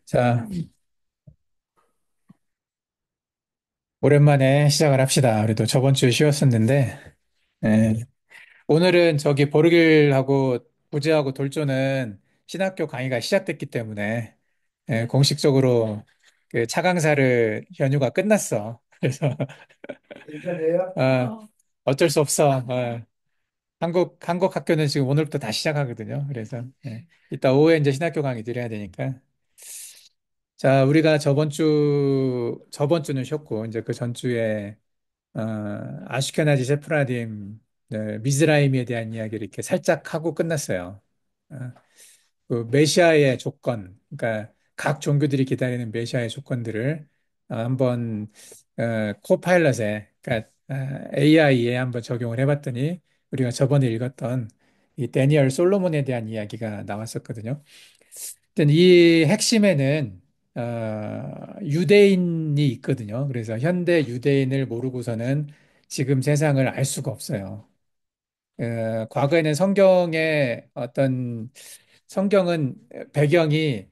자, 오랜만에 시작을 합시다. 그래도 저번 주에 쉬었었는데, 예, 오늘은 저기 보르길하고 부제하고 돌조는 신학교 강의가 시작됐기 때문에, 공식적으로 그 차강사를 연휴가 끝났어. 그래서, 어쩔 수 없어. 한국 학교는 지금 오늘부터 다시 시작하거든요. 그래서, 이따 오후에 이제 신학교 강의 드려야 되니까. 자, 우리가 저번 주는 쉬었고, 이제 그 전주에 어, 아슈케나지 세프라dim, 네, 미즈라임에 대한 이야기를 이렇게 살짝 하고 끝났어요. 어, 그 메시아의 조건, 그러니까 각 종교들이 기다리는 메시아의 조건들을 한번 코파일럿에, 그러니까 AI에 한번 적용을 해봤더니 우리가 저번에 읽었던 이 데니얼 솔로몬에 대한 이야기가 나왔었거든요. 하여튼 이 핵심에는 유대인이 있거든요. 그래서 현대 유대인을 모르고서는 지금 세상을 알 수가 없어요. 과거에는 성경은 배경이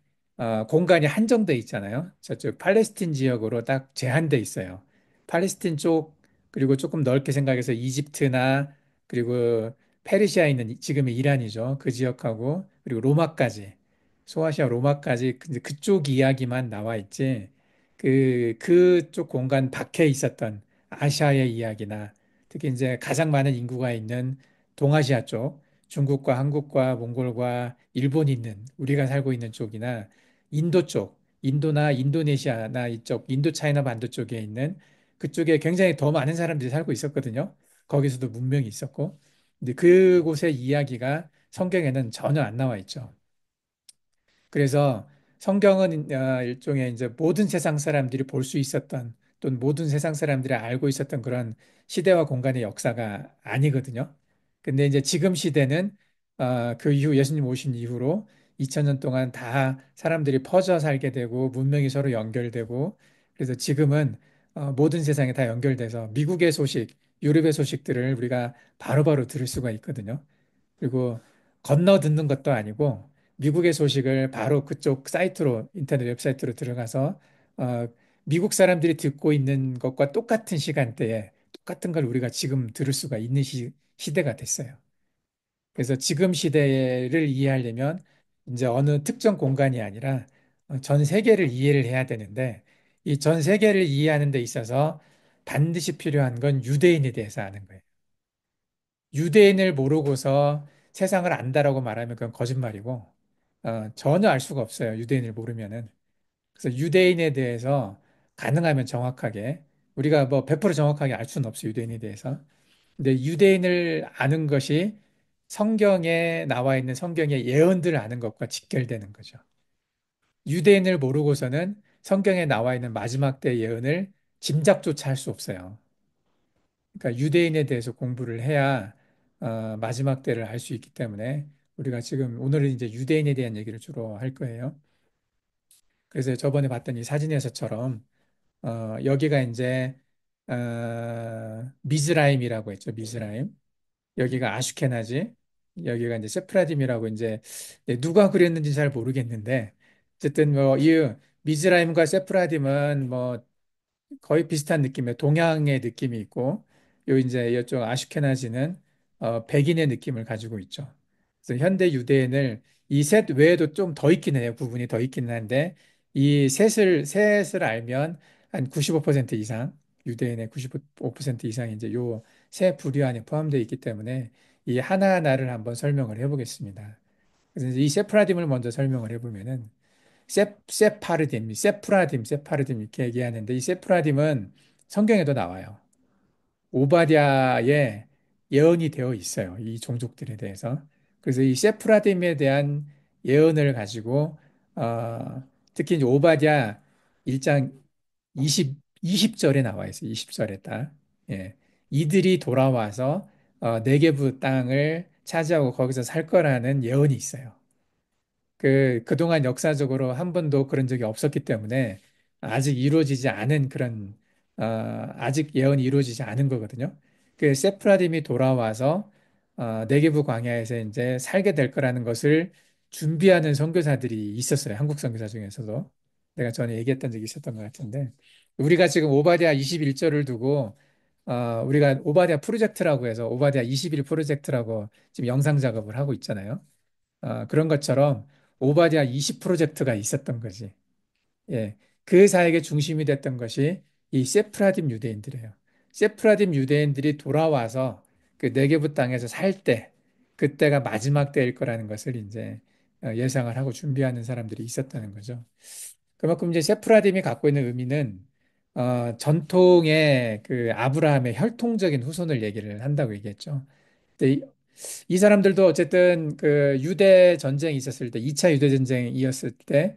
공간이 한정돼 있잖아요. 저쪽 팔레스틴 지역으로 딱 제한돼 있어요. 팔레스틴 쪽 그리고 조금 넓게 생각해서 이집트나 그리고 페르시아에 있는 지금의 이란이죠. 그 지역하고 그리고 로마까지 소아시아 로마까지 이제 그쪽 이야기만 나와 있지. 그쪽 공간 밖에 있었던 아시아의 이야기나 특히 이제 가장 많은 인구가 있는 동아시아 쪽 중국과 한국과 몽골과 일본이 있는 우리가 살고 있는 쪽이나 인도 쪽, 인도나 인도네시아나 이쪽 인도 차이나 반도 쪽에 있는 그쪽에 굉장히 더 많은 사람들이 살고 있었거든요. 거기서도 문명이 있었고. 근데 그곳의 이야기가 성경에는 전혀 안 나와 있죠. 그래서 성경은 일종의 이제 모든 세상 사람들이 볼 수 있었던 또는 모든 세상 사람들이 알고 있었던 그런 시대와 공간의 역사가 아니거든요. 근데 이제 지금 시대는 그 이후 예수님 오신 이후로 2000년 동안 다 사람들이 퍼져 살게 되고 문명이 서로 연결되고 그래서 지금은 모든 세상에 다 연결돼서 미국의 소식, 유럽의 소식들을 우리가 바로바로 들을 수가 있거든요. 그리고 건너 듣는 것도 아니고 미국의 소식을 바로 그쪽 사이트로 인터넷 웹사이트로 들어가서 어, 미국 사람들이 듣고 있는 것과 똑같은 시간대에 똑같은 걸 우리가 지금 들을 수가 있는 시대가 됐어요. 그래서 지금 시대를 이해하려면 이제 어느 특정 공간이 아니라 전 세계를 이해를 해야 되는데 이 전 세계를 이해하는 데 있어서 반드시 필요한 건 유대인에 대해서 아는 거예요. 유대인을 모르고서 세상을 안다라고 말하면 그건 거짓말이고, 전혀 알 수가 없어요. 유대인을 모르면은. 그래서 유대인에 대해서 가능하면 정확하게, 우리가 뭐 100% 정확하게 알 수는 없어요. 유대인에 대해서. 근데 유대인을 아는 것이 성경에 나와 있는 성경의 예언들을 아는 것과 직결되는 거죠. 유대인을 모르고서는 성경에 나와 있는 마지막 때 예언을 짐작조차 할 수 없어요. 그러니까 유대인에 대해서 공부를 해야 마지막 때를 알 수 있기 때문에 우리가 지금 오늘은 이제 유대인에 대한 얘기를 주로 할 거예요. 그래서 저번에 봤던 이 사진에서처럼 여기가 이제 미즈라임이라고 했죠. 미즈라임. 여기가 아슈케나지. 여기가 이제 세프라딤이라고 이제 누가 그랬는지 잘 모르겠는데 어쨌든 뭐 이 미즈라임과 세프라딤은 뭐 거의 비슷한 느낌의 동양의 느낌이 있고 요 이제 이쪽 아슈케나지는 백인의 느낌을 가지고 있죠. 그래서 현대 유대인을 이 셋 외에도 좀 더 있긴 해요. 부분이 더 있기는 한데 이 셋을 알면 한 95% 이상 유대인의 95% 이상이 이제 요 세 부류 안에 포함되어 있기 때문에 이 하나하나를 한번 설명을 해보겠습니다. 그래서 이제 이 세프라딤을 먼저 설명을 해보면은 세파르딤 이렇게 얘기하는데 이 세프라딤은 성경에도 나와요. 오바댜의 예언이 되어 있어요. 이 종족들에 대해서. 그래서 이 세프라딤에 대한 예언을 가지고 특히 이제 오바댜 1장 20절에 나와 있어요. 20절에 딱. 예. 이들이 돌아와서 네게부 땅을 차지하고 거기서 살 거라는 예언이 있어요. 그동안 역사적으로 한 번도 그런 적이 없었기 때문에 아직 이루어지지 않은 아직 예언이 이루어지지 않은 거거든요. 그 세프라dim이 돌아와서 네게부 광야에서 이제 살게 될 거라는 것을 준비하는 선교사들이 있었어요. 한국 선교사 중에서도. 내가 전에 얘기했던 적이 있었던 것 같은데. 우리가 지금 오바댜 21절을 두고, 우리가 오바댜 프로젝트라고 해서 오바댜 21 프로젝트라고 지금 영상 작업을 하고 있잖아요. 그런 것처럼 오바댜 20 프로젝트가 있었던 거지. 예. 그 사역의 중심이 됐던 것이 이 세프라dim 유대인들이에요. 세프라dim 유대인들이 돌아와서 그 네게브 땅에서 살 때, 그때가 마지막 때일 거라는 것을 이제 예상을 하고 준비하는 사람들이 있었다는 거죠. 그만큼 이제 세프라딤이 갖고 있는 의미는 전통의 그 아브라함의 혈통적인 후손을 얘기를 한다고 얘기했죠. 근데 이 사람들도 어쨌든 그 유대 전쟁이 있었을 때, 2차 유대 전쟁이었을 때,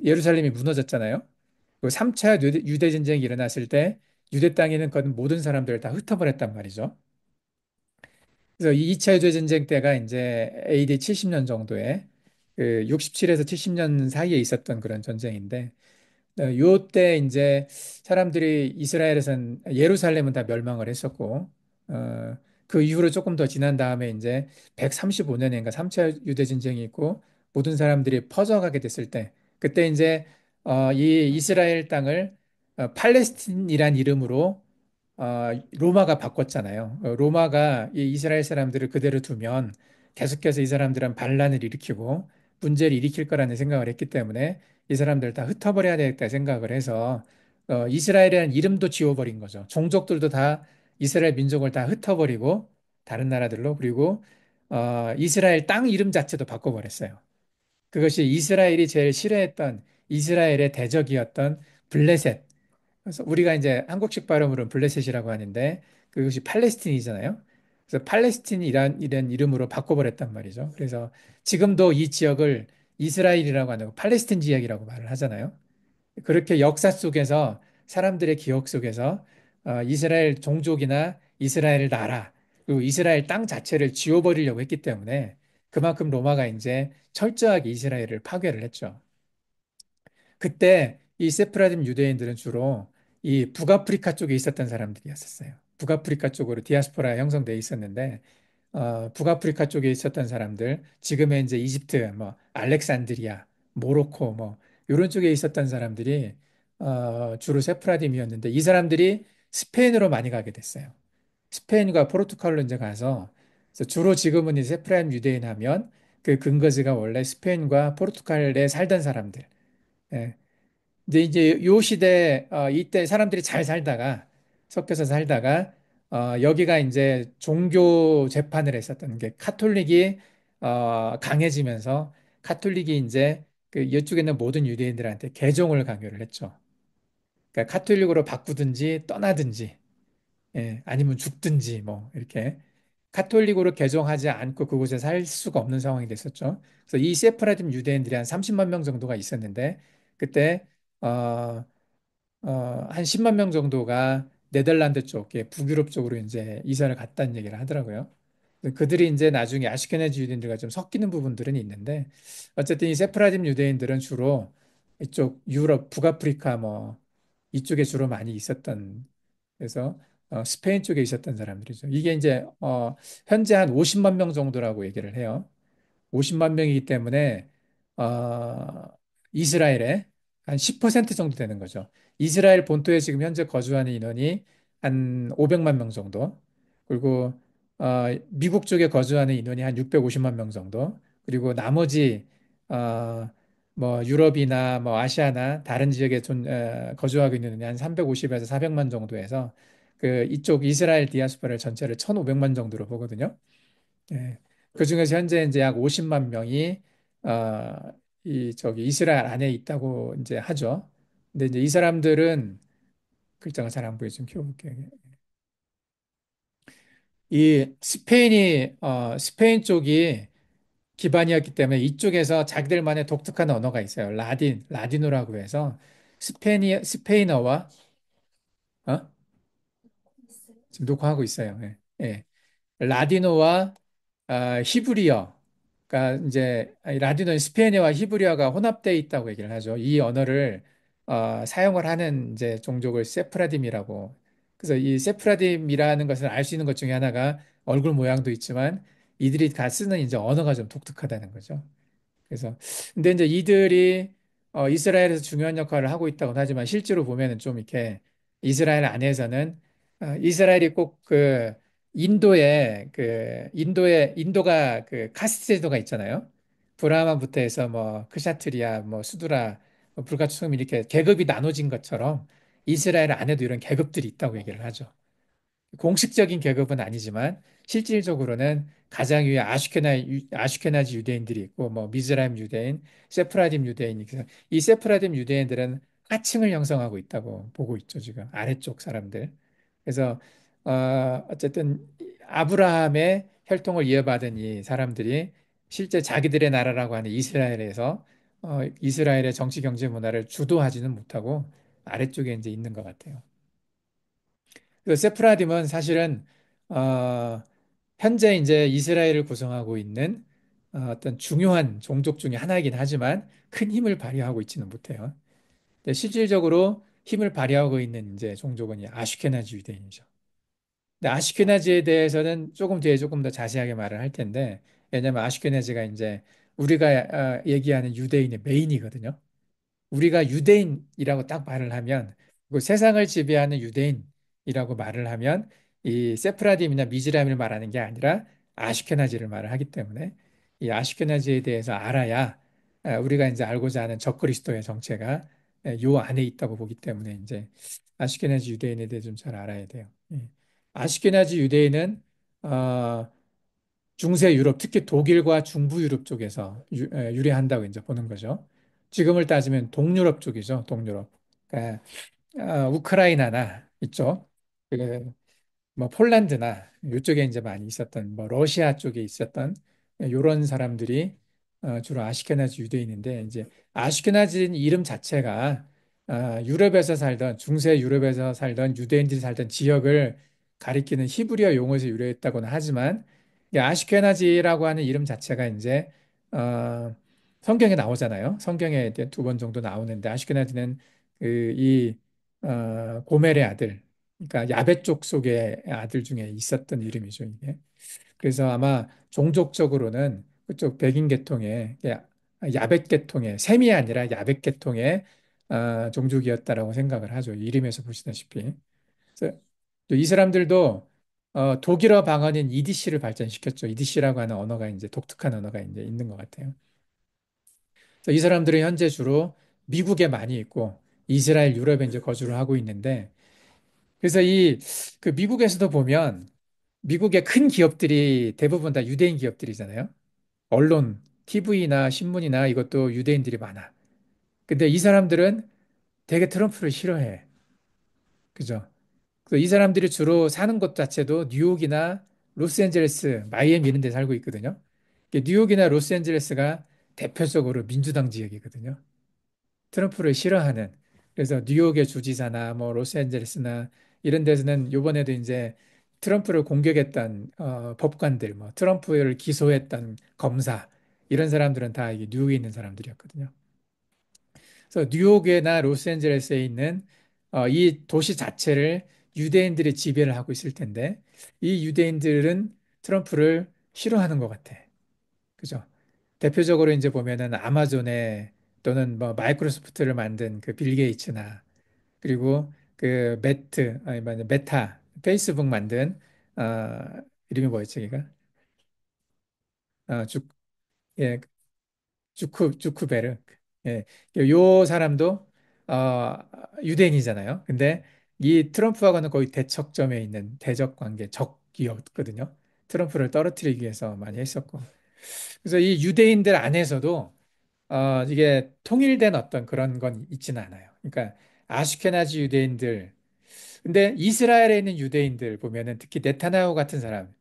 예루살렘이 무너졌잖아요. 그 3차 유대 전쟁이 일어났을 때, 유대 땅에 있는 건 모든 사람들을 다 흩어버렸단 말이죠. 그래서 이 2차 유대 전쟁 때가 이제 AD 70년 정도에 그 67에서 70년 사이에 있었던 그런 전쟁인데, 요때 이제 사람들이 이스라엘에선 예루살렘은 다 멸망을 했었고, 어, 그 이후로 조금 더 지난 다음에 이제 135년인가 3차 유대전쟁이 있고 모든 사람들이 퍼져가게 됐을 때, 그때 이제 이 이스라엘 땅을 팔레스틴이란 이름으로 로마가 바꿨잖아요. 로마가 이 이스라엘 사람들을 그대로 두면 계속해서 이 사람들은 반란을 일으키고 문제를 일으킬 거라는 생각을 했기 때문에 이 사람들 다 흩어버려야 되겠다 생각을 해서 이스라엘이라는 이름도 지워버린 거죠. 종족들도 다 이스라엘 민족을 다 흩어버리고 다른 나라들로, 그리고 이스라엘 땅 이름 자체도 바꿔버렸어요. 그것이 이스라엘이 제일 싫어했던 이스라엘의 대적이었던 블레셋. 그래서 우리가 이제 한국식 발음으로는 블레셋이라고 하는데 그것이 팔레스틴이잖아요. 그래서 팔레스틴이란 이런 이름으로 바꿔버렸단 말이죠. 그래서 지금도 이 지역을 이스라엘이라고 하는 거, 팔레스틴 지역이라고 말을 하잖아요. 그렇게 역사 속에서 사람들의 기억 속에서 이스라엘 종족이나 이스라엘 나라 그리고 이스라엘 땅 자체를 지워버리려고 했기 때문에 그만큼 로마가 이제 철저하게 이스라엘을 파괴를 했죠. 그때 이 세프라dim 유대인들은 주로 이 북아프리카 쪽에 있었던 사람들이었어요. 북아프리카 쪽으로 디아스포라 형성돼 있었는데 북아프리카 쪽에 있었던 사람들, 지금의 이제 이집트, 뭐 알렉산드리아, 모로코, 뭐 이런 쪽에 있었던 사람들이 주로 세프라딤이었는데 이 사람들이 스페인으로 많이 가게 됐어요. 스페인과 포르투갈로 이제 가서 그래서 주로 지금은 이 세프라딤 유대인 하면 그 근거지가 원래 스페인과 포르투갈에 살던 사람들. 예. 근데 이제 요 시대 이때 사람들이 잘 살다가 섞여서 살다가 여기가 이제 종교 재판을 했었던 게 카톨릭이 강해지면서 카톨릭이 이제 그 이쪽에 있는 모든 유대인들한테 개종을 강요를 했죠. 그러니까 카톨릭으로 바꾸든지 떠나든지 아니면 죽든지 뭐 이렇게 카톨릭으로 개종하지 않고 그곳에 살 수가 없는 상황이 됐었죠. 그래서 이 세파라dim 유대인들이 한 30만 명 정도가 있었는데 그때 어, 한 10만 명 정도가 네덜란드 쪽, 북유럽 쪽으로 이제 이사를 갔다는 얘기를 하더라고요. 그들이 이제 나중에 아시케나지 유대인들과 좀 섞이는 부분들은 있는데 어쨌든 이 세파라dim 유대인들은 주로 이쪽 유럽, 북아프리카 뭐 이쪽에 주로 많이 있었던 그래서 스페인 쪽에 있었던 사람들이죠. 이게 이제 현재 한 50만 명 정도라고 얘기를 해요. 50만 명이기 때문에 어, 이스라엘의 한 10% 정도 되는 거죠. 이스라엘 본토에 지금 현재 거주하는 인원이 한 500만 명 정도. 그리고 미국 쪽에 거주하는 인원이 한 650만 명 정도. 그리고 나머지 어, 뭐 유럽이나 뭐 아시아나 다른 지역에 거주하고 있는 인원이 한 350에서 400만 정도에서 그 이쪽 이스라엘 디아스포라 전체를 1,500만 정도로 보거든요. 예. 그중에서 현재 이제 약 50만 명이 어, 이 저기 이스라엘 안에 있다고 이제 하죠. 근데 이제 이 사람들은 글자가 잘 안 보여 좀 키워볼게요. 이 스페인 쪽이 기반이었기 때문에 이쪽에서 자기들만의 독특한 언어가 있어요. 라디노라고 해서 스페인어와 어? 지금 녹화하고 있어요. 예. 예. 라디노와 히브리어가 이제 아니, 라디노는 스페인어와 히브리어가 혼합되어 있다고 얘기를 하죠. 이 언어를 사용을 하는 이제 종족을 세프라딤이라고. 그래서 이 세프라딤이라는 것을 알 수 있는 것 중에 하나가 얼굴 모양도 있지만 이들이 다 쓰는 이제 언어가 좀 독특하다는 거죠. 그래서 근데 이제 이들이 이스라엘에서 중요한 역할을 하고 있다고는 하지만 실제로 보면은 좀 이렇게 이스라엘 안에서는 이스라엘이 꼭 그 인도가 그 카스트 제도가 있잖아요. 브라ಹ만부터 해서 뭐 크샤트리아, 뭐 수두라, 뭐 불가충 이렇게 계급이 나눠진 것처럼 이스라엘 안에도 이런 계급들이 있다고 얘기를 하죠. 공식적인 계급은 아니지만 실질적으로는 가장 위에 아슈케나지 유대인들이 있고 뭐 미즈라임 유대인, 세프라딤 유대인이 그래서 이 세프라딤 유대인들은 하층을 형성하고 있다고 보고 있죠, 지금 아래쪽 사람들. 그래서 어쨌든 아브라함의 혈통을 이어받은 이 사람들이 실제 자기들의 나라라고 하는 이스라엘에서 이스라엘의 정치 경제 문화를 주도하지는 못하고 아래쪽에 이제 있는 것 같아요. 그 세프라딤은 사실은 어, 현재 이제 이스라엘을 구성하고 있는 어떤 중요한 종족 중에 하나이긴 하지만 큰 힘을 발휘하고 있지는 못해요. 근데 실질적으로 힘을 발휘하고 있는 이제 종족은 이 아슈케나지 유대인이죠. 근데 아슈케나지에 대해서는 조금 뒤에 조금 더 자세하게 말을 할 텐데 왜냐하면 아슈케나지가 이제 우리가 얘기하는 유대인의 메인이거든요. 우리가 유대인이라고 딱 말을 하면 그 세상을 지배하는 유대인이라고 말을 하면 이 세프라딤이나 미즈람을 말하는 게 아니라 아슈케나지를 말을 하기 때문에 이 아슈케나지에 대해서 알아야 우리가 이제 알고자 하는 적그리스도의 정체가 요 안에 있다고 보기 때문에 이제 아슈케나지 유대인에 대해 좀 잘 알아야 돼요. 예. 아슈케나지 유대인은 어, 중세 유럽, 특히 독일과 중부 유럽 쪽에서 유래한다고 이제 보는 거죠. 지금을 따지면 동유럽 쪽이죠, 동유럽. 그러니까 우크라이나나 이쪽, 그, 뭐 폴란드나 이쪽에 이제 많이 있었던, 뭐 러시아 쪽에 있었던 이런 사람들이 주로 아시케나지 유대인인데 이제 아시케나지 이름 자체가 유럽에서 살던 중세 유럽에서 살던 유대인들이 살던 지역을 가리키는 히브리어 용어에서 유래했다고는 하지만 이 아시케나지라고 하는 이름 자체가 이제 어, 성경에 나오잖아요. 성경에 2번 정도 나오는데 아시케나지는 그이 고멜의 아들, 그러니까 야벳 족 속의 아들 중에 있었던 이름이죠, 이게. 그래서 아마 종족적으로는 그쪽 백인 계통의 야벳 계통의 셈이 아니라 야벳 계통의 종족이었다라고 생각을 하죠. 이름에서 보시다시피. 그래서 또이 사람들도 독일어 방언인 이디시를 발전시켰죠. 이디시라고 하는 언어가 이제 독특한 언어가 이제 있는 것 같아요. 그래서 이 사람들은 현재 주로 미국에 많이 있고 이스라엘, 유럽에 이제 거주를 하고 있는데 그래서 이 그 미국에서도 보면 미국의 큰 기업들이 대부분 다 유대인 기업들이잖아요. 언론, TV나 신문이나 이것도 유대인들이 많아. 근데 이 사람들은 되게 트럼프를 싫어해. 그죠? 그래서 이 사람들이 주로 사는 곳 자체도 뉴욕이나 로스앤젤레스, 마이애미 이런 데 살고 있거든요. 뉴욕이나 로스앤젤레스가 대표적으로 민주당 지역이거든요. 트럼프를 싫어하는. 그래서 뉴욕의 주지사나 뭐 로스앤젤레스나 이런 데서는 요번에도 이제 트럼프를 공격했던 법관들, 뭐 트럼프를 기소했던 검사 이런 사람들은 다 이게 뉴욕에 있는 사람들이었거든요. 그래서 뉴욕이나 로스앤젤레스에 있는 이 도시 자체를 유대인들이 지배를 하고 있을 텐데 이 유대인들은 트럼프를 싫어하는 것 같아. 그죠? 대표적으로 이제 보면은 아마존에 또는 뭐 마이크로소프트를 만든 그 빌 게이츠나 그리고 그 아니 뭐 메타 페이스북 만든 어 이름이 뭐였지 걔가? 어, 주, 예, 주크베르. 예. 요 사람도 어 유대인이잖아요. 근데 이 트럼프하고는 거의 대척점에 있는 대적 관계, 적이었거든요. 트럼프를 떨어뜨리기 위해서 많이 했었고. 그래서 이 유대인들 안에서도 이게 통일된 어떤 그런 건 있지는 않아요. 그러니까 아슈케나지 유대인들, 근데 이스라엘에 있는 유대인들 보면은 특히 네타냐후 같은 사람,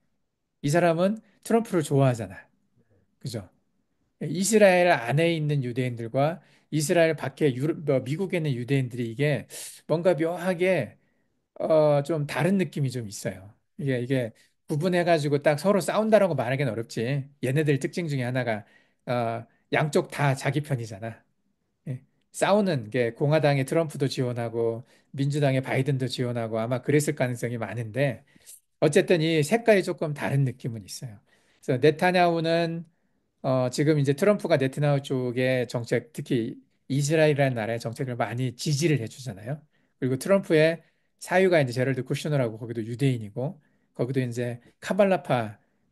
이 사람은 트럼프를 좋아하잖아. 그죠? 이스라엘 안에 있는 유대인들과 이스라엘 밖에 미국에 있는 유대인들이 이게 뭔가 묘하게 좀 다른 느낌이 좀 있어요. 이게 구분해가지고 딱 서로 싸운다라고 말하기는 어렵지. 얘네들 특징 중에 하나가 어, 양쪽 다 자기 편이잖아. 예. 싸우는 게 공화당의 트럼프도 지원하고 민주당의 바이든도 지원하고 아마 그랬을 가능성이 많은데 어쨌든 이 색깔이 조금 다른 느낌은 있어요. 그래서 네타냐후는 지금 이제 트럼프가 네트냐후 쪽의 정책, 특히 이스라엘이라는 나라의 정책을 많이 지지를 해주잖아요. 그리고 트럼프의 사유가 이제 제럴드 쿠셔너라고 거기도 유대인이고, 거기도 이제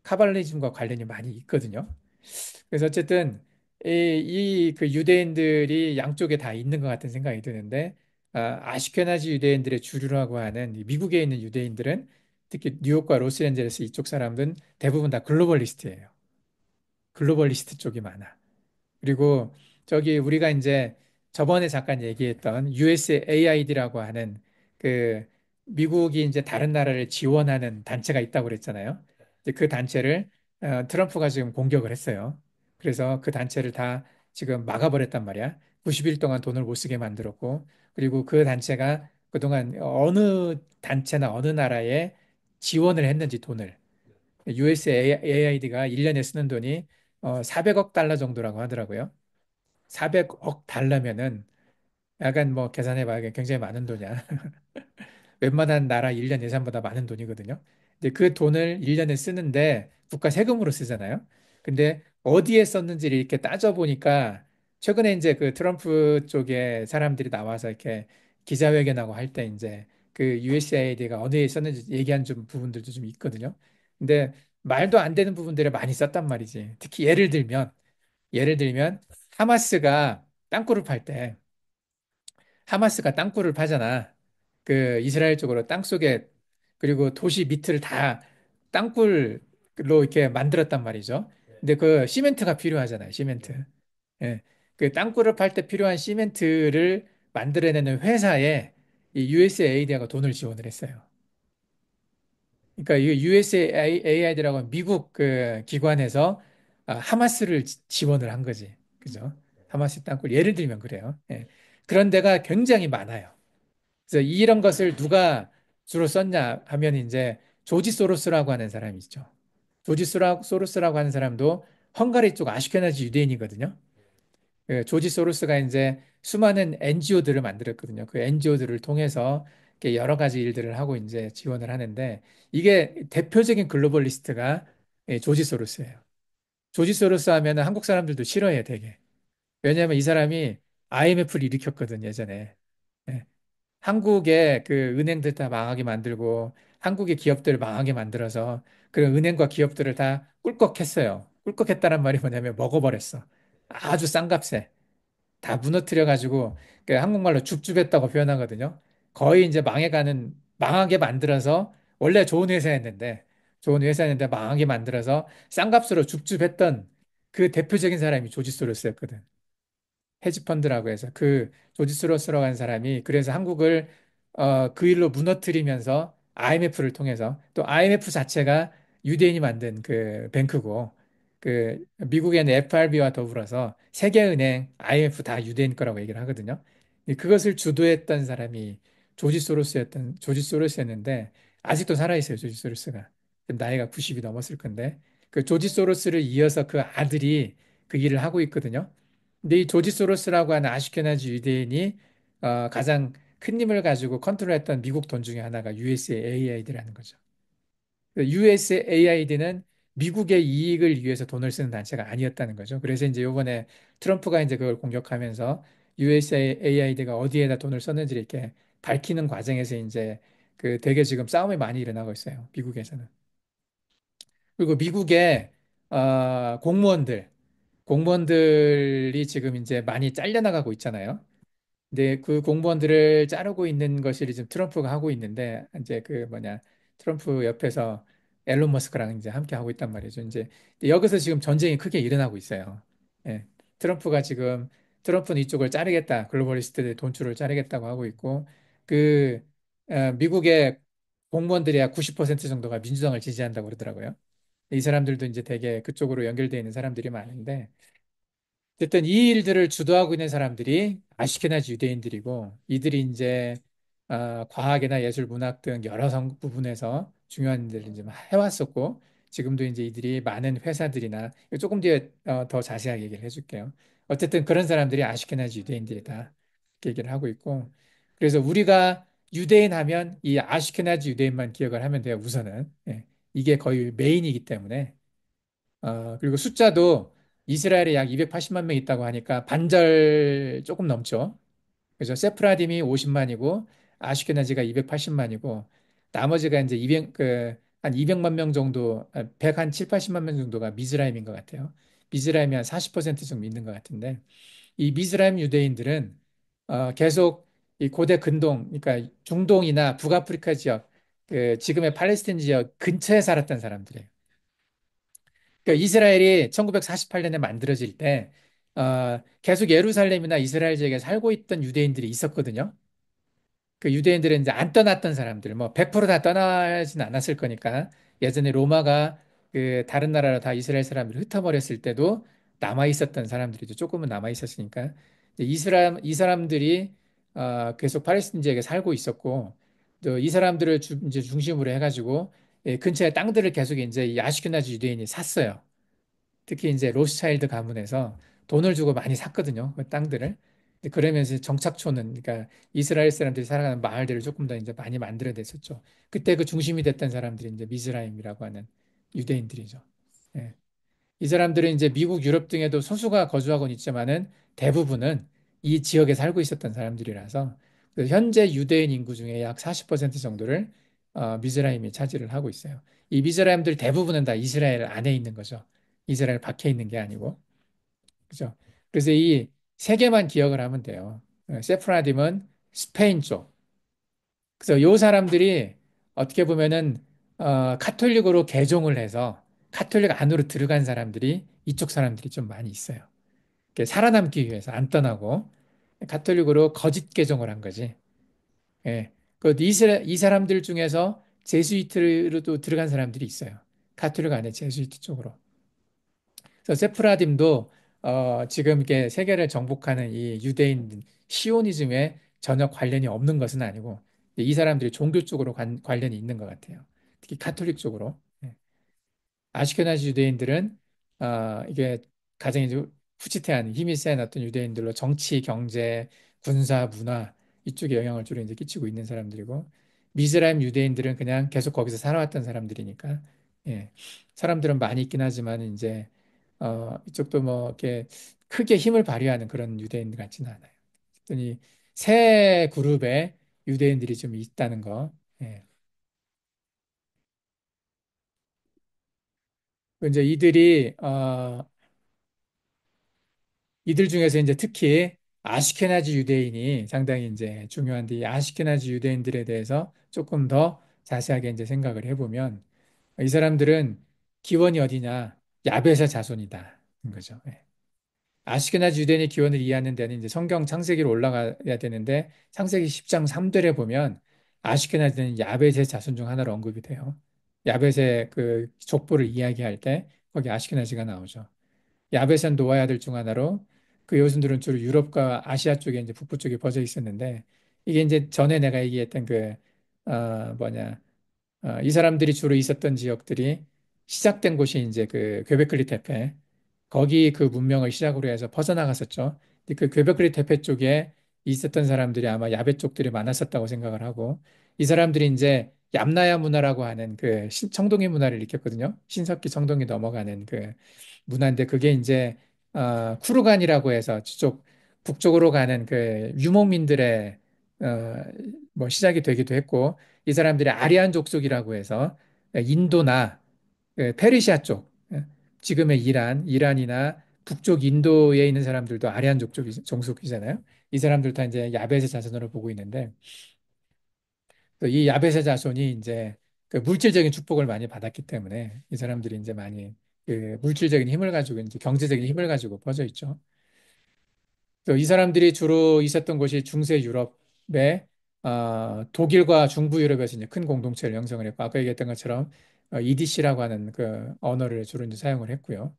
카발리즘과 관련이 많이 있거든요. 그래서 어쨌든 그 유대인들이 양쪽에 다 있는 것 같은 생각이 드는데, 아시케나지 유대인들의 주류라고 하는 이 미국에 있는 유대인들은 특히 뉴욕과 로스앤젤레스 이쪽 사람들은 대부분 다 글로벌리스트예요. 글로벌리스트 쪽이 많아. 그리고 저기 우리가 이제 저번에 잠깐 얘기했던 USAID라고 하는 그 미국이 이제 다른 나라를 지원하는 단체가 있다고 그랬잖아요. 이제 그 단체를 트럼프가 지금 공격을 했어요. 그래서 그 단체를 다 지금 막아버렸단 말이야. 90일 동안 돈을 못 쓰게 만들었고, 그리고 그 단체가 그동안 어느 단체나 어느 나라에 지원을 했는지 돈을 USAID가 1년에 쓰는 돈이 400억 달러 정도라고 하더라고요. 400억 달러면은 약간 뭐 계산해봐야 굉장히 많은 돈이야. 웬만한 나라 1년 예산보다 많은 돈이거든요. 근데 그 돈을 1년에 쓰는데 국가 세금으로 쓰잖아요. 근데 어디에 썼는지를 이렇게 따져보니까 최근에 이제 그 트럼프 쪽에 사람들이 나와서 이렇게 기자회견하고 할 때 이제 그 USAID가 어디에 썼는지 얘기한 좀 부분들도 좀 있거든요. 근데 말도 안 되는 부분들을 많이 썼단 말이지. 특히 예를 들면 하마스가 땅굴을 팔때 하마스가 땅굴을 파잖아. 그 이스라엘 쪽으로 땅 속에 그리고 도시 밑을 다 땅굴로 이렇게 만들었단 말이죠. 근데 그 시멘트가 필요하잖아요. 시멘트. 예. 그 땅굴을 팔 때 필요한 시멘트를 만들어내는 회사에 이 USAID가 돈을 지원을 했어요. 그러니까 이 USAID라고 미국 그 기관에서 하마스를 지원을 한 거지. 그죠? 하마스 땅굴 예를 들면 그래요. 예. 그런 데가 굉장히 많아요. 그래서 이런 것을 누가 주로 썼냐 하면 이제 조지 소로스라고 하는 사람이 있죠. 소로스라고 하는 사람도 헝가리 쪽 아슈케나지 유대인이거든요. 그 조지 소로스가 이제 수많은 NGO들을 만들었거든요. 그 NGO들을 통해서 이렇게 여러 가지 일들을 하고 이제 지원을 하는데 이게 대표적인 글로벌리스트가 조지 소로스예요. 조지 소로스 하면 한국 사람들도 싫어해요, 되게. 왜냐하면 이 사람이 IMF를 일으켰거든, 예전에. 예. 한국의 그 은행들 다 망하게 만들고 한국의 기업들 망하게 만들어서 그런 은행과 기업들을 다 꿀꺽했어요. 꿀꺽했다는 말이 뭐냐면 먹어버렸어. 아주 싼 값에 다 무너뜨려 가지고 그 한국말로 줍줍했다고 표현하거든요. 거의 이제 망하게 만들어서 원래 좋은 회사였는데 망하게 만들어서 싼 값으로 줍줍했던 그 대표적인 사람이 조지 소로스였거든. 헤지펀드라고 해서 그 조지 소로스라고 하는 사람이 그래서 한국을 그 일로 무너뜨리면서 IMF를 통해서 또 IMF 자체가 유대인이 만든 그 뱅크고 그 미국에는 FRB와 더불어서 세계은행, IMF 다 유대인 거라고 얘기를 하거든요. 그것을 주도했던 사람이 조지 소로스였는데 아직도 살아있어요, 조지 소로스가. 나이가 90이 넘었을 건데 그 조지 소로스를 이어서 그 아들이 그 일을 하고 있거든요. 근데 이 조지 소로스라고 하는 아시케나지 유대인이 가장 큰 힘을 가지고 컨트롤했던 미국 돈 중에 하나가 USAID라는 거죠. USAID는 미국의 이익을 위해서 돈을 쓰는 단체가 아니었다는 거죠. 그래서 이제 요번에 트럼프가 이제 그걸 공격하면서 USAID가 어디에다 돈을 썼는지 이렇게 밝히는 과정에서 이제 그 되게 지금 싸움이 많이 일어나고 있어요. 미국에서는. 그리고 미국의 공무원들이 지금 이제 많이 잘려나가고 있잖아요. 근데 그 공무원들을 자르고 있는 것이 지금 트럼프가 하고 있는데 이제 그 뭐냐 트럼프 옆에서 앨런 머스크랑 이제 함께 하고 있단 말이죠. 이제 여기서 지금 전쟁이 크게 일어나고 있어요. 예. 트럼프가 지금 트럼프는 이쪽을 자르겠다. 글로벌리스트들 돈줄을 자르겠다고 하고 있고 그 미국의 공무원들이 약 90% 정도가 민주당을 지지한다고 그러더라고요. 이 사람들도 이제 되게 그쪽으로 연결되어 있는 사람들이 많은데 어쨌든 이 일들을 주도하고 있는 사람들이 아시케나지 유대인들이고 이들이 이제 과학이나 예술, 문학 등 여러 부분에서 중요한 일을 이제 해왔었고 지금도 이제 이들이 많은 회사들이나 조금 뒤에 더 자세하게 얘기를 해줄게요. 어쨌든 그런 사람들이 아시케나지 유대인들이다 이렇게 얘기를 하고 있고 그래서 우리가 유대인 하면 이 아시케나지 유대인만 기억을 하면 돼요. 우선은 예. 이게 거의 메인이기 때문에 그리고 숫자도 이스라엘에 약 280만 명 있다고 하니까 반절 조금 넘죠. 그래서 세프라딤이 50만이고 아슈케나지가 280만이고 나머지가 이제 200, 한 200만 명 정도, 100, 한 7, 80만 명 정도가 미즈라임인 것 같아요. 미즈라임이 한 40% 정도 있는 것 같은데 이 미즈라임 유대인들은 계속 이 고대 근동, 그러니까 중동이나 북아프리카 지역, 지금의 팔레스타인 지역 근처에 살았던 사람들이에요. 그러니까 이스라엘이 1948년에 만들어질 때 계속 예루살렘이나 이스라엘 지역에 살고 있던 유대인들이 있었거든요. 그 유대인들은 이제 안 떠났던 사람들, 뭐 100%다 떠나진 않았을 거니까 예전에 로마가 그 다른 나라로 다 이스라엘 사람들을 흩어버렸을 때도 남아 있었던 사람들이죠. 조금은 남아 있었으니까 이제 이 사람들이 계속 팔레스틴 지역에 살고 있었고 또 이 사람들을 이제 중심으로 해가지고 근처에 땅들을 계속 이제 이 아슈케나지 유대인이 샀어요. 특히 이제 로스차일드 가문에서 돈을 주고 많이 샀거든요. 그 땅들을. 근데 그러면서 정착촌은 그러니까 이스라엘 사람들이 살아가는 마을들을 조금 더 이제 많이 만들어냈었죠. 그때 그 중심이 됐던 사람들이 이제 미즈라임이라고 하는 유대인들이죠. 예. 이 사람들은 이제 미국, 유럽 등에도 소수가 거주하고는 있지만은 대부분은 이 지역에 살고 있었던 사람들이라서 그 현재 유대인 인구 중에 약 40% 정도를 미즈라임이 차지를 하고 있어요. 이 미즈라임들 대부분은 다 이스라엘 안에 있는 거죠. 이스라엘 밖에 있는 게 아니고. 그죠? 그래서 이 세 개만 기억을 하면 돼요. 세프라딤은 스페인 쪽. 그래서 요 사람들이 어떻게 보면은 카톨릭으로 개종을 해서 카톨릭 안으로 들어간 사람들이 이쪽 사람들이 좀 많이 있어요. 이렇게 살아남기 위해서 안 떠나고 카톨릭으로 거짓 개종을 한 거지. 예. 이 사람들 중에서 제수이트로도 들어간 사람들이 있어요. 카톨릭 안에 제수이트 쪽으로. 그래서 세프라딤도 지금 이게 세계를 정복하는 이 유대인 시오니즘에 전혀 관련이 없는 것은 아니고 이 사람들이 종교 쪽으로 관련이 있는 것 같아요. 특히 카톨릭 쪽으로. 예. 아시케나지 유대인들은 이게 가장 이제 후치태한 힘이 센 어떤 유대인들로 정치, 경제, 군사, 문화 이쪽에 영향을 주로 이제 끼치고 있는 사람들이고 미즈라임 유대인들은 그냥 계속 거기서 살아왔던 사람들이니까 예. 사람들은 많이 있긴 하지만 이제 이쪽도 뭐 이렇게 크게 힘을 발휘하는 그런 유대인들 같지는 않아요. 그랬더니 새 그룹의 유대인들이 좀 있다는 거. 예. 이제 이들 중에서 이제 특히 아시케나지 유대인이 상당히 이제 중요한데 이 아시케나지 유대인들에 대해서 조금 더 자세하게 이제 생각을 해보면 이 사람들은 기원이 어디냐? 야베사 자손이다. 인 거죠. 예. 아시케나지 유대인의 기원을 이해하는 데는 이제 성경 창세기로 올라가야 되는데 창세기 10장 3절에 보면 아시케나지는 야벳의 자손 중 하나로 언급이 돼요. 야벳의 그 족보를 이야기할 때 거기 아시케나지가 나오죠. 야베산 노아의 아들 중 하나로 그 요즘들은 주로 유럽과 아시아 쪽에 이제 북부 쪽에 퍼져 있었는데 이게 이제 전에 내가 얘기했던 뭐냐 이 사람들이 주로 있었던 지역들이 시작된 곳이 이제 그 괴베클리 테페 거기 그 문명을 시작으로 해서 퍼져나갔었죠. 근데 그 괴베클리 테페 쪽에 있었던 사람들이 아마 야베 쪽들이 많았었다고 생각을 하고 이 사람들이 이제 얌나야 문화라고 하는 그 청동기 문화를 일으켰거든요. 신석기 청동기 넘어가는 그 문화인데 그게 이제 쿠르간이라고 해서 저쪽 북쪽으로 가는 그 유목민들의 어, 뭐 시작이 되기도 했고 이 사람들이 아리안 족속이라고 해서 인도나 그 페르시아 쪽 지금의 이란이나 북쪽 인도에 있는 사람들도 아리안 족속이 종속이잖아요. 이 사람들 다 이제 야벳의 자손으로 보고 있는데 그이 야벳의 자손이 이제 그 물질적인 축복을 많이 받았기 때문에 이 사람들이 이제 많이 그 물질적인 힘을 가지고 이제 경제적인 힘을 가지고 퍼져 있죠. 이 사람들이 주로 있었던 곳이 중세 유럽의 독일과 중부 유럽에서 이제 큰 공동체를 형성을 했고 아까 얘기했던 것처럼 EDC라고 하는 그 언어를 주로 이제 사용을 했고요.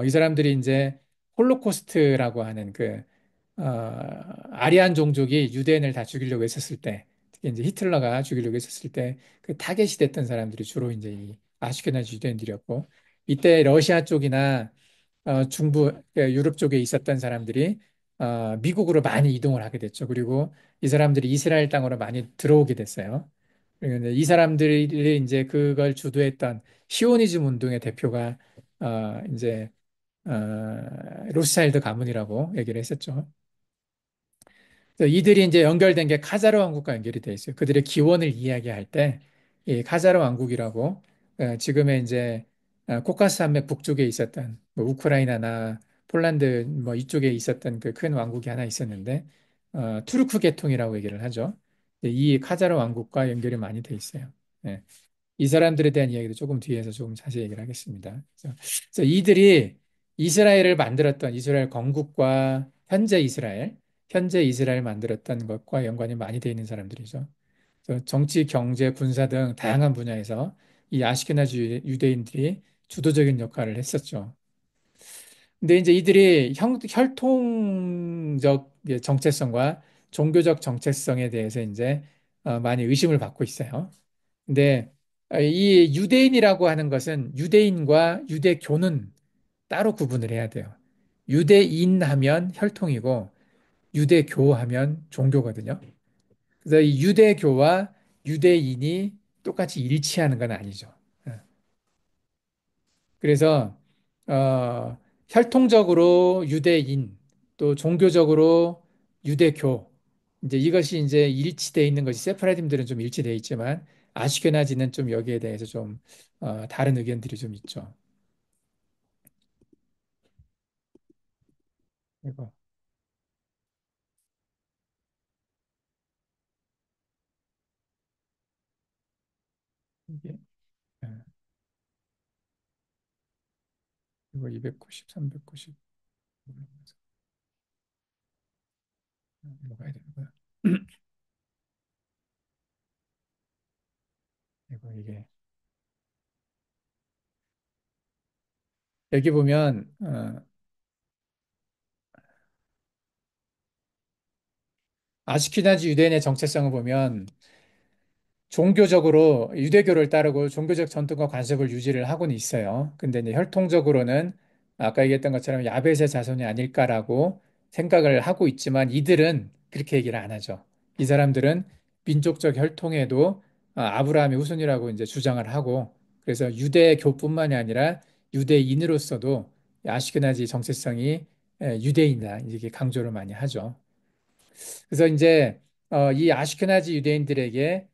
이 사람들이 이제 홀로코스트라고 하는 아리안 종족이 유대인을 다 죽이려고 했었을 때, 특히 이제 히틀러가 죽이려고 했었을 때 그 타겟이 됐던 사람들이 주로 이제 이 아시케나지 유대인들이었고, 이때 러시아 쪽이나 중부 유럽 쪽에 있었던 사람들이 미국으로 많이 이동을 하게 됐죠. 그리고 이 사람들이 이스라엘 땅으로 많이 들어오게 됐어요. 그리고 이제 이 사람들이 이제 그걸 주도했던 시오니즘 운동의 대표가 이제 로스차일드 가문이라고 얘기를 했었죠. 그래서 이들이 이제 연결된 게 카자르 왕국과 연결이 돼 있어요. 그들의 기원을 이야기할 때, 이 카자르 왕국이라고, 지금의 이제 코카스 산맥 북쪽에 있었던, 뭐 우크라이나나 폴란드 뭐 이쪽에 있었던 그 큰 왕국이 하나 있었는데, 투르크 계통이라고 얘기를 하죠. 이 카자르 왕국과 연결이 많이 돼 있어요. 예. 이 사람들에 대한 이야기도 조금 뒤에서 조금 자세히 얘기를 하겠습니다. 그래서 이들이 이스라엘을 만들었던 이스라엘 건국과 현재 이스라엘 만들었던 것과 연관이 많이 돼 있는 사람들이죠. 그래서 정치, 경제, 군사 등 다양한 분야에서 이 아시케나지 유대인들이 주도적인 역할을 했었죠. 근데 이제 이들이 혈통적 정체성과 종교적 정체성에 대해서 이제 많이 의심을 받고 있어요. 근데 이 유대인이라고 하는 것은 유대인과 유대교는 따로 구분을 해야 돼요. 유대인 하면 혈통이고 유대교 하면 종교거든요. 그래서 이 유대교와 유대인이 똑같이 일치하는 건 아니죠. 예. 그래서 혈통적으로 유대인 또 종교적으로 유대교 이제 이것이 이제 일치되어 있는 것이 세파라딤들은 좀 일치되어 있지만 아시케나지는 좀 여기에 대해서 좀 다른 의견들이 좀 있죠. 이거 이게 예, 이거 290, 390 뭐가 해야 되는 거야? 이거 이게 여기 보면 아시케나지 유대인의 정체성을 보면 종교적으로 유대교를 따르고 종교적 전통과 관습을 유지를 하고는 있어요. 근데 이제 혈통적으로는 아까 얘기했던 것처럼 야벳의 자손이 아닐까라고 생각을 하고 있지만 이들은 그렇게 얘기를 안 하죠. 이 사람들은 민족적 혈통에도 아브라함의 후손이라고 이제 주장을 하고 그래서 유대교뿐만이 아니라 유대인으로서도 아시케나지 정체성이 유대인이다 이렇게 강조를 많이 하죠. 그래서 이제 이 아시케나지 유대인들에게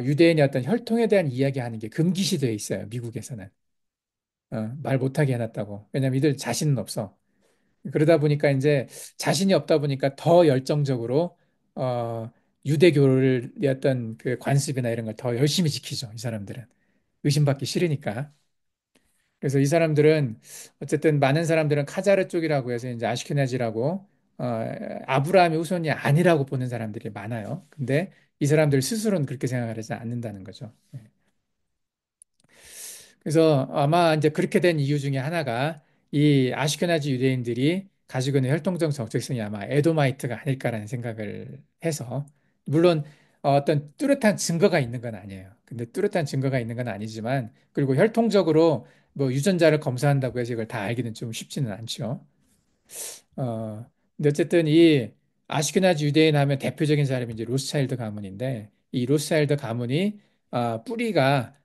유대인의 어떤 혈통에 대한 이야기하는 게 금기시되어 있어요. 미국에서는 말 못하게 해놨다고. 왜냐하면 이들 자신은 없어. 그러다 보니까 이제 자신이 없다 보니까 더 열정적으로 어, 유대교를 어떤 그 관습이나 이런 걸 더 열심히 지키죠. 이 사람들은 의심받기 싫으니까. 그래서 이 사람들은 어쨌든 많은 사람들은 카자르 쪽이라고 해서 이제 아시케나지라고 아브라함의 후손이 아니라고 보는 사람들이 많아요. 근데 이 사람들 스스로는 그렇게 생각하지 않는다는 거죠. 네. 그래서 아마 이제 그렇게 된 이유 중에 하나가 이 아시케나지 유대인들이 가지고 있는 혈통적 정체성이 아마 에도마이트가 아닐까라는 생각을 해서 물론 어떤 뚜렷한 증거가 있는 건 아니에요. 근데 뚜렷한 증거가 있는 건 아니지만 그리고 혈통적으로 뭐 유전자를 검사한다고 해서 이걸 다 알기는 좀 쉽지는 않죠. 근데 어쨌든 이 아시케나지 유대인 하면 대표적인 사람이 이제 로스차일드 가문인데 이 로스차일드 가문이 뿌리가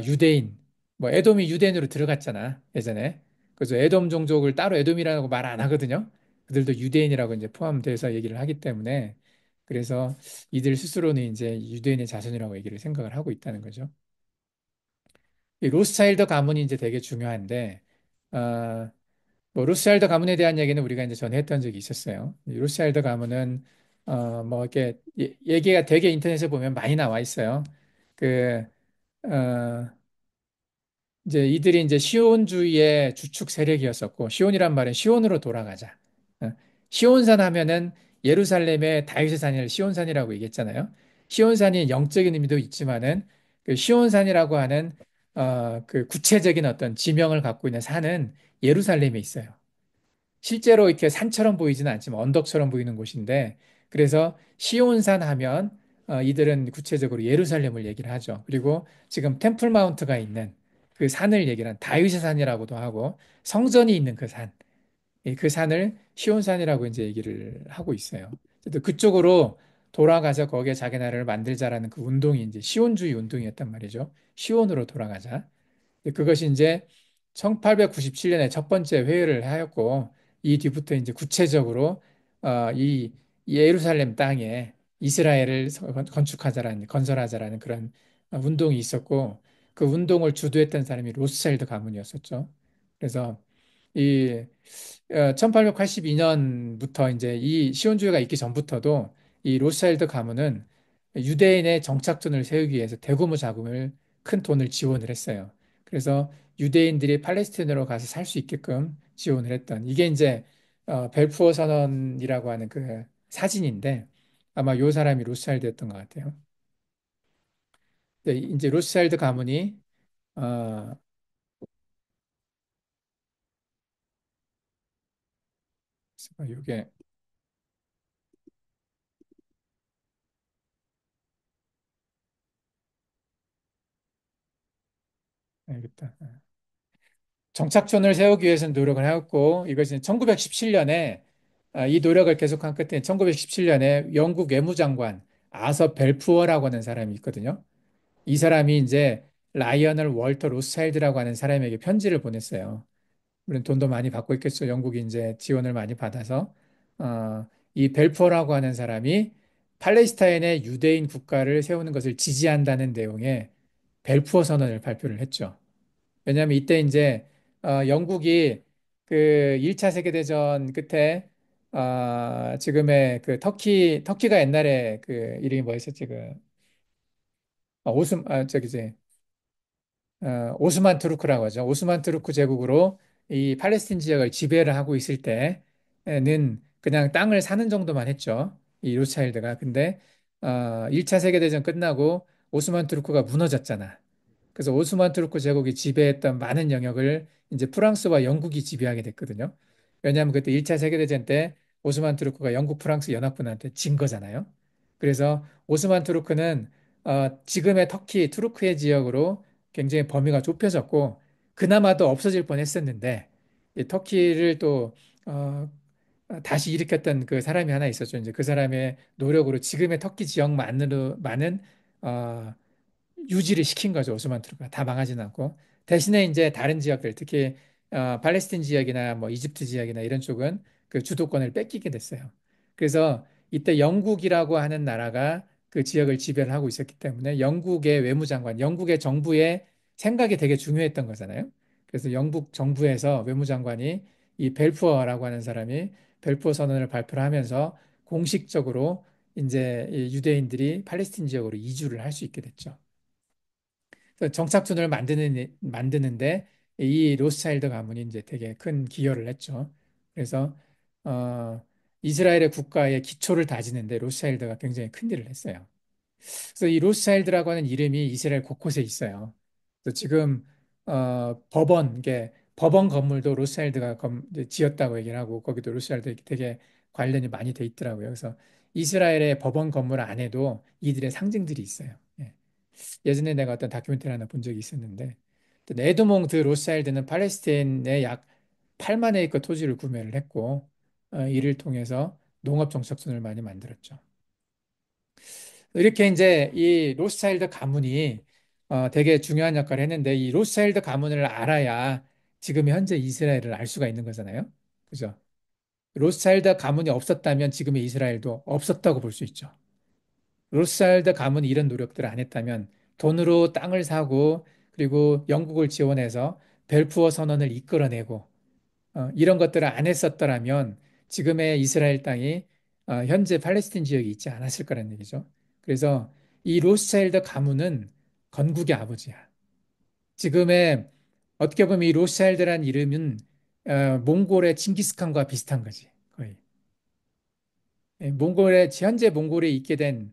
유대인, 뭐 에돔이 유대인으로 들어갔잖아 예전에. 그래서 에돔 종족을 따로 에돔이라고 말 안 하거든요. 그들도 유대인이라고 이제 포함돼서 얘기를 하기 때문에 그래서 이들 스스로는 이제 유대인의 자손이라고 얘기를 생각을 하고 있다는 거죠. 이 로스차일드 가문이 이제 되게 중요한데. 어, 뭐 루스알드 가문에 대한 얘기는 우리가 이제 전에 했던 적이 있었어요. 이 루스알드 가문은 뭐 이렇게 얘기가 되게 인터넷에 보면 많이 나와 있어요. 그 어, 이제 이들이 이제 시온주의의 주축 세력이었었고 시온이란 말은 시온으로 돌아가자. 시온산 하면은 예루살렘의 다윗의 산을 시온산이라고 얘기했잖아요. 시온산이 영적인 의미도 있지만은 그 시온산이라고 하는 그 구체적인 어떤 지명을 갖고 있는 산은 예루살렘에 있어요. 실제로 이렇게 산처럼 보이지는 않지만 언덕처럼 보이는 곳인데 그래서 시온산 하면 이들은 구체적으로 예루살렘을 얘기를 하죠. 그리고 지금 템플 마운트가 있는 그 산을 얘기를 한 다윗의 산이라고도 하고 성전이 있는 그 산, 그 산을 시온산이라고 이제 얘기를 하고 있어요. 또 그쪽으로 돌아가서 거기에 자기 나라를 만들자라는 그 운동이 이제 시온주의 운동이었단 말이죠. 시온으로 돌아가자. 그것이 이제 1897년에 첫 번째 회의를 하였고, 이 뒤부터 이제 구체적으로 이 예루살렘 땅에 이스라엘을 건축하자라는, 건설하자라는 그런 운동이 있었고, 그 운동을 주도했던 사람이 로스차일드 가문이었었죠. 그래서 이 1882년부터 이제 이 시온주의가 있기 전부터도 이 로스차일드 가문은 유대인의 정착촌을 세우기 위해서 대규모 자금을 큰 돈을 지원을 했어요. 그래서 유대인들이 팔레스틴으로 가서 살 수 있게끔 지원을 했던 이게 이제 벨푸어 선언이라고 하는 그 사진인데 아마 요 사람이 로스차일드였던 것 같아요. 네, 이제 로스차일드 가문이 어, 이게 알겠다. 정착촌을 세우기 위해서는 노력을 해왔고 이것이 1917년에 이 노력을 계속한 끝에 1917년에 영국 외무장관 아서 벨푸어라고 하는 사람이 있거든요. 이 사람이 이제 라이언을 월터 로스차일드라고 하는 사람에게 편지를 보냈어요. 물론 돈도 많이 받고 있겠죠. 영국이 이제 지원을 많이 받아서 이 벨푸어라고 하는 사람이 팔레스타인의 유대인 국가를 세우는 것을 지지한다는 내용의 벨푸어 선언을 발표를 했죠. 왜냐하면 이때 이제 영국이 그 1차 세계대전 끝에 지금의 그 터키가 옛날에 그 이름이 뭐였었지 그 저기 이제 오스만 투르크라고 하죠. 오스만 투르크 제국으로 이 팔레스틴 지역을 지배를 하고 있을 때는 그냥 땅을 사는 정도만 했죠. 이 로차일드가. 근데 1차 세계대전 끝나고 오스만 투르크가 무너졌잖아. 그래서 오스만 투르크 제국이 지배했던 많은 영역을 이제 프랑스와 영국이 지배하게 됐거든요. 왜냐하면 그때 1차 세계대전 때 오스만 투르크가 영국, 프랑스 연합군한테 진 거잖아요. 그래서 오스만 투르크는 지금의 터키, 투르크의 지역으로 굉장히 범위가 좁혀졌고 그나마도 없어질 뻔했었는데 이 터키를 또 어, 다시 일으켰던 그 사람이 하나 있었죠. 이제 그 사람의 노력으로 지금의 터키 지역만으로 많은 유지를 시킨 거죠. 오스만 투르크가 다 망하지는 않고 대신에 이제 다른 지역들 특히 팔레스틴 지역이나 뭐 이집트 지역이나 이런 쪽은 그 주도권을 뺏기게 됐어요. 그래서 이때 영국이라고 하는 나라가 그 지역을 지배를 하고 있었기 때문에 영국의 외무장관, 영국의 정부의 생각이 되게 중요했던 거잖아요. 그래서 영국 정부에서 외무장관이 이 벨푸어라고 하는 사람이 벨푸어 선언을 발표를 하면서 공식적으로 이제 이 유대인들이 팔레스틴 지역으로 이주를 할 수 있게 됐죠. 그래서 정착촌을 만드는데 이 로스차일드 가문이 이제 되게 큰 기여를 했죠. 그래서 어, 이스라엘의 국가의 기초를 다지는데 로스차일드가 굉장히 큰 일을 했어요. 그래서 이 로스차일드라고 하는 이름이 이스라엘 곳곳에 있어요. 그래서 지금 이게 법원 건물도 로스차일드가 이제 지었다고 얘기를 하고 거기도 로스차일드 되게 관련이 많이 돼 있더라고요. 그래서 이스라엘의 법원 건물 안에도 이들의 상징들이 있어요. 예. 예전에 내가 어떤 다큐멘터리 하나 본 적이 있었는데 에드몽드 로스차일드는 팔레스타인의 약 8만 에이커 토지를 구매를 했고 이를 통해서 농업 정착촌을 많이 만들었죠. 이렇게 이제 이 로스차일드 가문이 되게 중요한 역할을 했는데 이 로스차일드 가문을 알아야 지금 현재 이스라엘을 알 수가 있는 거잖아요. 그죠? 로스차일드 가문이 없었다면 지금의 이스라엘도 없었다고 볼 수 있죠. 로스차일드 가문이 이런 노력들을 안 했다면 돈으로 땅을 사고 그리고 영국을 지원해서 벨푸어 선언을 이끌어내고 이런 것들을 안 했었더라면 지금의 이스라엘 땅이 현재 팔레스틴 지역이 있지 않았을 거라는 얘기죠. 그래서 이 로스차일드 가문은 건국의 아버지야. 지금의 어떻게 보면 이 로스차일드란 이름은 몽골의 칭기스칸과 비슷한 거지. 거의. 몽골의 현재 몽골에 있게 된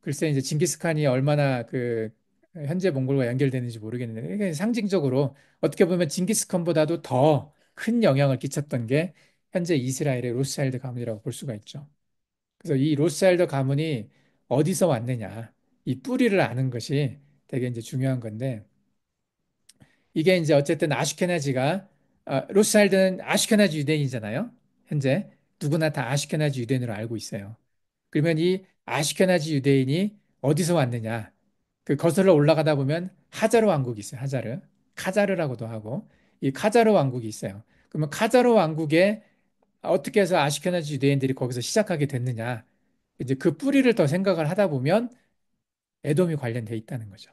글쎄 이제 징기스칸이 얼마나 그 현재 몽골과 연결되는지 모르겠는데 이게 상징적으로 어떻게 보면 징기스칸보다도 더 큰 영향을 끼쳤던 게 현재 이스라엘의 로스차일드 가문이라고 볼 수가 있죠. 그래서 이 로스차일드 가문이 어디서 왔느냐 이 뿌리를 아는 것이 되게 이제 중요한 건데 이게 이제 어쨌든 아슈케나지가 로스차일드는 아슈케나지 유대인이잖아요. 현재 누구나 다 아슈케나지 유대인으로 알고 있어요. 그러면 이 아시케나지 유대인이 어디서 왔느냐? 그 거슬러 올라가다 보면 하자르 왕국이 있어요. 하자르. 카자르라고도 하고 이 카자르 왕국이 있어요. 그러면 카자르 왕국에 어떻게 해서 아시케나지 유대인들이 거기서 시작하게 됐느냐? 이제 그 뿌리를 더 생각을 하다 보면 에돔이 관련돼 있다는 거죠.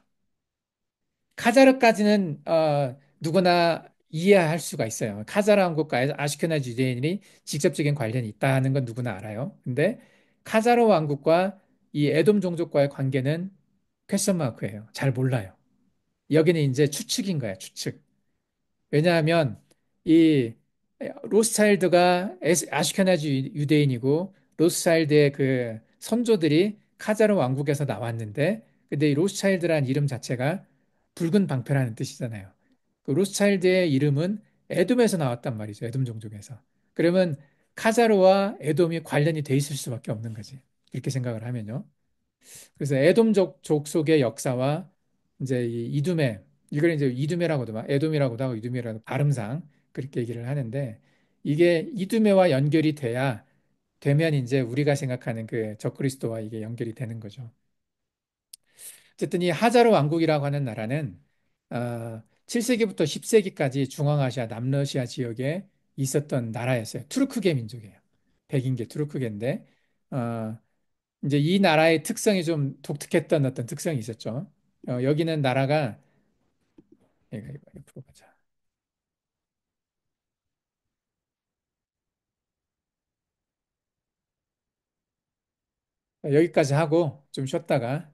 카자르까지는 누구나 이해할 수가 있어요. 카자르 왕국과 아시케나지 유대인이 직접적인 관련이 있다는 건 누구나 알아요. 근데 카자르 왕국과 이 에돔 종족과의 관계는 퀘스천 마크예요. 잘 몰라요. 여기는 이제 추측인 거야, 추측. 왜냐하면 이 로스차일드가 아슈케나지 유대인이고 로스차일드의 그 선조들이 카자르 왕국에서 나왔는데 근데 이 로스차일드란 이름 자체가 붉은 방패라는 뜻이잖아요. 그 로스차일드의 이름은 에돔에서 나왔단 말이죠. 에돔 종족에서. 그러면 카자르와 에돔이 관련이 돼 있을 수밖에 없는 거지. 이렇게 생각을 하면요. 그래서 에돔족 족속의 역사와 이제 이 이두메 이걸 이제 이두메라고도 막 에돔이라고도 하고 이두메라고 발음상 그렇게 얘기를 하는데 이게 이두메와 연결이 돼야 되면 이제 우리가 생각하는 그 적그리스도와 이게 연결이 되는 거죠. 어쨌든 이 하자르 왕국이라고 하는 나라는 7세기부터 10세기까지 중앙아시아, 남러시아 지역에 있었던 나라였어요. 투르크계 민족이에요. 백인계 투르크계인데 어, 이제 이 나라의 특성이 좀 독특했던 어떤 특성이 있었죠. 여기는 나라가 이거 옆으로 가자. 여기까지 하고 좀 쉬었다가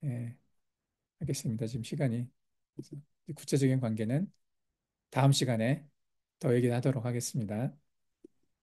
예, 하겠습니다. 지금 시간이 그래서 이 구체적인 관계는 다음 시간에 더 얘기하도록 하겠습니다.